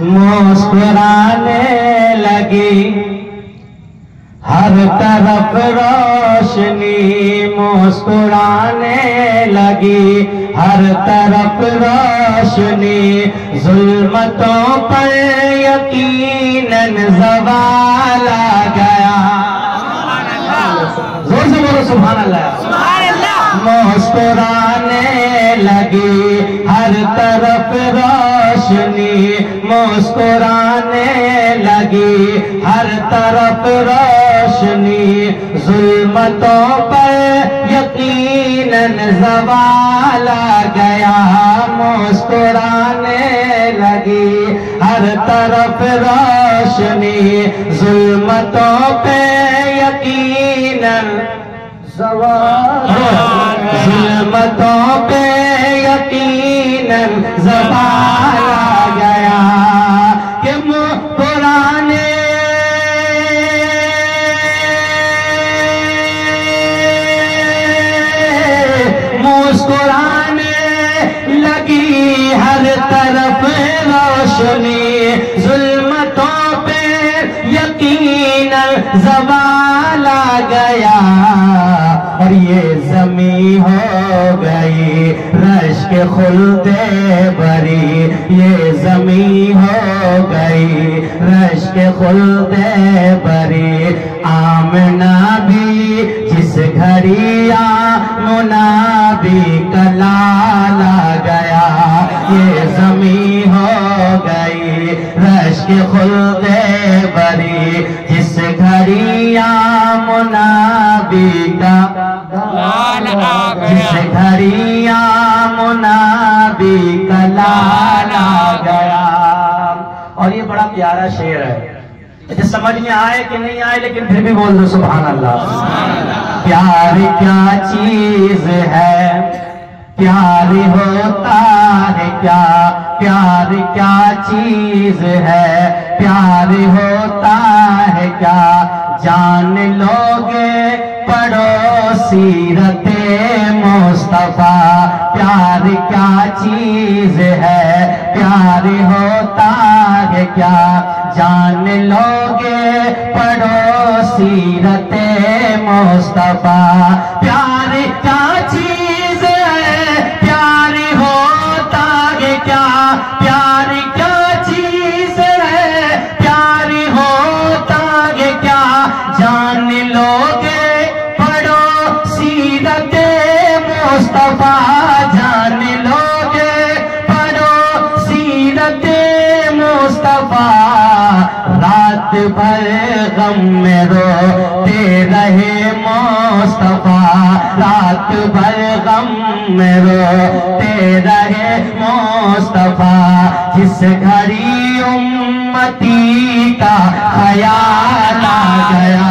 مسکرانے لگی ہر طرف روشنی مسکرانے لگی ہر طرف روشنی ظلمتوں پر یقیناً زوال آ گیا زور سے بولو سبحان اللہ مسکرانے لگی ہر طرف روشنی مسکرانے لگی ہر طرف روشنی ظلمتوں پر یقیناً زوال آ گیا مسکرانے لگی ہر طرف روشنی ظلمتوں پہ یقیناً ظلمتوں پہ یقیناً زوال آ گیا کہ مسکرانے لگی ہر طرف روشنی ظلمتوں پہ یقیناً زوال آ گیا اور یہ زمین ہو گئی رشک خلد بری یہ زمین ہو گئی رشک خلد بری آمنہ بھی جس گھڑی آمنہ بھی کلال آ گیا یہ زمین ہو گئی رشک خلد بری جس گھڑی آمنہ بھی کلال آ گیا جس گھڑی آمنہ بھی کلال آ گیا اور یہ بڑا پیارا شعر ہے سمجھ میں آئے کہ نہیں آئے لیکن پھر بھی بول دو سبحان اللہ پیار کیا چیز ہے پیار ہوتا ہے کیا پیار کیا چیز ہے پیار ہوتا ہے کیا جان لوگے پڑھو سیرت مصطفیٰ پیار کیا چیز ہے پیار ہوتا ہے کیا جان لوگے پڑھو سیرت مصطفیٰ پیار کیا چیز ہے پیار ہوتا ہے کیا پیار کیا چیز ہے پیار ہوتا ہے کیا جان لوگے پڑھو سیرت مصطفیٰ جان لوگے پڑھو سیرت مصطفیٰ رات بھر غم میں روتے رہے مصطفیٰ رات بھر غم میں روتے رہے مصطفیٰ جس گھڑی امتی کا خیال آ گیا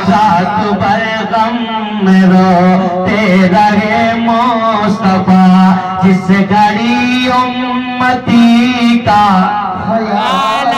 رات بھر غم میں روتے رہے مصطفیٰ جس گھڑی امتی کا خیال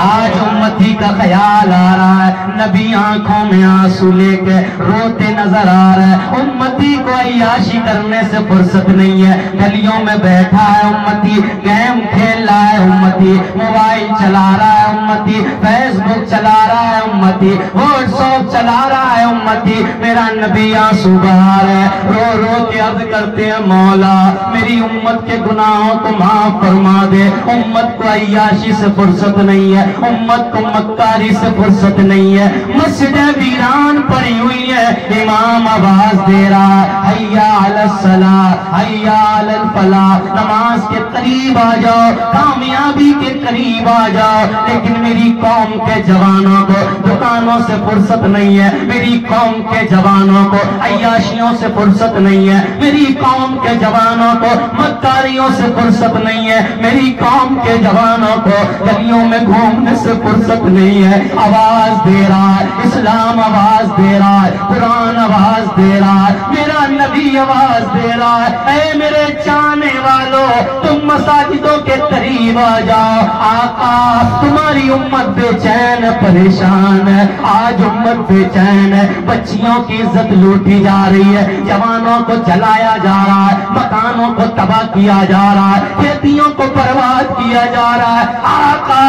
آج امتی کا خیال آ رہا ہے نبی آنکھوں میں آنسو لے کے روتے نظر آ رہا ہے امتی کو عیاشی کرنے سے فرصت نہیں ہے گلیوں میں بیٹھا ہے امتی گیم کھیل رہا ہے امتی موبائل چلا رہا ہے امتی فیس بک چلا رہا ہے امتی واٹس ایپ چلا رہا ہے امتی میرا نبی آنسو بہا رہا ہے رو رو کے عرض کرتے ہیں مولا میری امت کے گناہوں کو معاف فرما دے امت کو عیاشی سے فرصت نہیں ہے امت کو مکاری سے فرصت نہیں ہے مسجد ویران پڑی ہوئی ہے امام آواز دے رہا حیا علی الصلاۃ حیا علی الفلاح نماز کے قریب آ جاؤ کامیابی کے قریب آ جاؤ لیکن میری قوم کے جوانوں کو دکانوں سے فرصت نہیں ہے میری قوم کے جوانوں کو عیاشیوں سے فرصت نہیں ہے میری قوم کے جوانوں کو مکاریوں سے فرصت نہیں ہے میری قوم کے جوانوں کو گلیوں میں گھومنے سے فرصت نہیں ہے آواز دے رہا ہے اسلام آواز دے رہا ہے قرآن آواز دے رہا ہے میرا نبی آواز دے رہا ہے اے میرے چاہنے والوں تم مساجدوں کے قریب آ جاؤ آقا تمہاری امت بے چین پریشان ہے آج امت بے چین ہے بچیوں کی عزت لوٹی جا رہی ہے جوانوں کو جلایا جا رہا ہے مکانوں کو تباہ کیا جا رہا ہے کھیتیوں کو برباد کیا جا رہا ہے آقا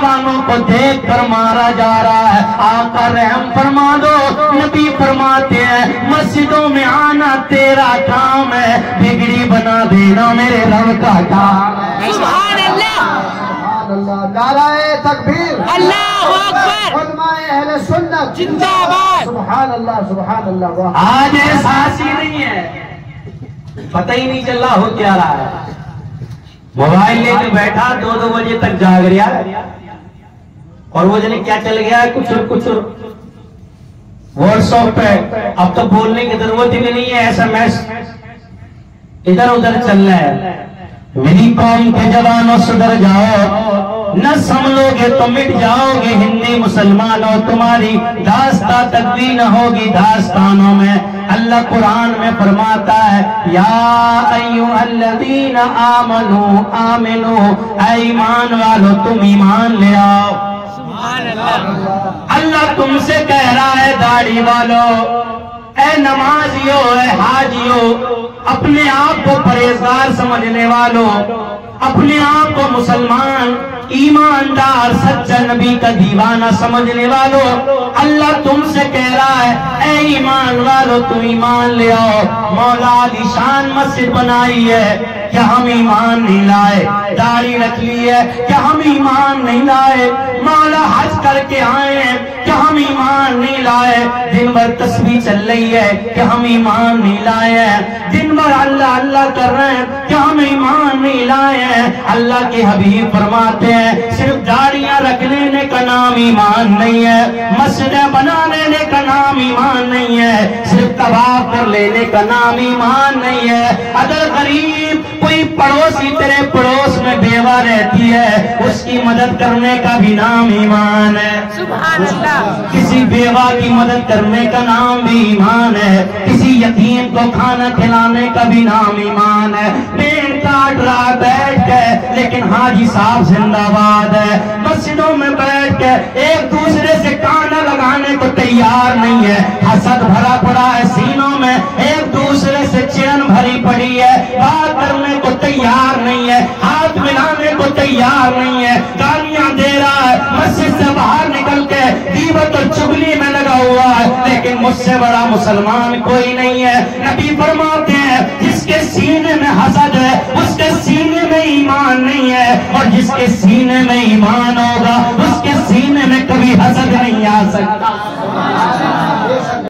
نوجوانوں کو دیکھ کر مارا جا رہا ہے. آقا رحم فرما دو. نبی فرماتے ہیں مسجدوں میں آنا تیرا کام ہے, بگڑی بنا دینا میرے رب کا کام ہے. سبحان اللہ, سبحان اللہ. نعرہ تکبیر, اللہ اکبر, علماء اہل سنت زندہ باد. سبحان اللہ, سبحان اللہ. آج احساس ہی نہیں ہے, پتہ ہی نہیں چل رہا ہو کیا رہا ہے. موبائل لے کے بیٹھا 2 بجے تک جاگ رہا ہے, اور وہ جانے کیا چل گیا ہے, کچھ واٹس ایپ پہ. اب تو بولنے کی ضرورت ہی نہیں ہے, SMS ادھر ادھر چل رہا ہے. میری قوم کے جوانوں سدھر جاؤ, نہ سمجھو گے تو مٹ جاؤ گے. ہندی مسلمانوں تمہاری داستان تک بھی نہ ہوگی داستانوں میں. اللہ قرآن میں فرماتا ہے یا ایھا الذین آمنو آمنو, اے ایمان والو تم ایمان لے آؤ. سبحان اللہ, اللہ تم سے کہہ رہا ہے داڑھی والو, اے نمازیو, اے حاجیو, اپنے آپ کو پرہیزگار سمجھنے والوں, اپنے آپ کو مسلمان ایماندار سچا نبی کا دیوانہ سمجھنے والوں, اللہ تم سے کہہ رہا ہے اے ایمان والو تم ایمان لے آؤ. مولا علی شان مسجد بنائی ہے, کیا ہم ایمان نہیں لائے؟ داڑھی رکھ لی ہے, کیا ہم ایمان نہیں لائے؟ مولا حج کر کے آئے ہیں, کیا ہم ایمان نہیں لائے؟ دن بھر تسبیح چل رہی ہے, کیا ہم ایمان نہیں لائے ہیں؟ دن بھر اللہ اللہ کر رہے ہیں, کیا ہم ایمان نہیں لائے ہیں؟ اللہ کے حبیب فرماتے ہیں صرف داڑیاں رکھ لینے کا نام ایمان نہیں ہے, مسجدیں بنا لینے کا نام ایمان نہیں ہے, صرف طواف کر لینے کا نام ایمان نہیں ہے. اگر غریب کوئی پڑوسی تیرے پڑوس میں بیوہ رہتی ہے, اس کی مدد کرنے کا بھی نام ایمان ہے. سبحان اللہ, کسی بیوہ کی مدد کرنے کا نام بھی ایمان ہے. کسی یتیم کو کھانا کھلانے کا بھی نام ایمان ہے. پین کاٹ رہا بیٹھ کے, لیکن حاجی صاحب زندہ باد ہے. مسجدوں میں بیٹھ کے ایک دوسرے سے کانا لگانے کو تیار نہیں ہے, حسد بھرا پڑا ہے سینوں میں, ایک دوسرے سے چین بھری پڑی ہے, بات کرنے کو تیار نہیں ہے, ہاتھ ملانے کو تیار نہیں ہے, گالیاں دے رہا ہے, مسجد سے باہر نکل کے غیبت اور چغلی میں لگا ہوا ہے, لیکن مجھ سے بڑا مسلمان کوئی نہیں ہے. نبی فرماتے ہیں جس کے سینے میں حسد ہے اس کے سینے میں ایمان نہیں ہے, اور جس کے سینے میں ایمان ہوگا اس کے سینے میں کبھی حسد نہیں آ سکتا.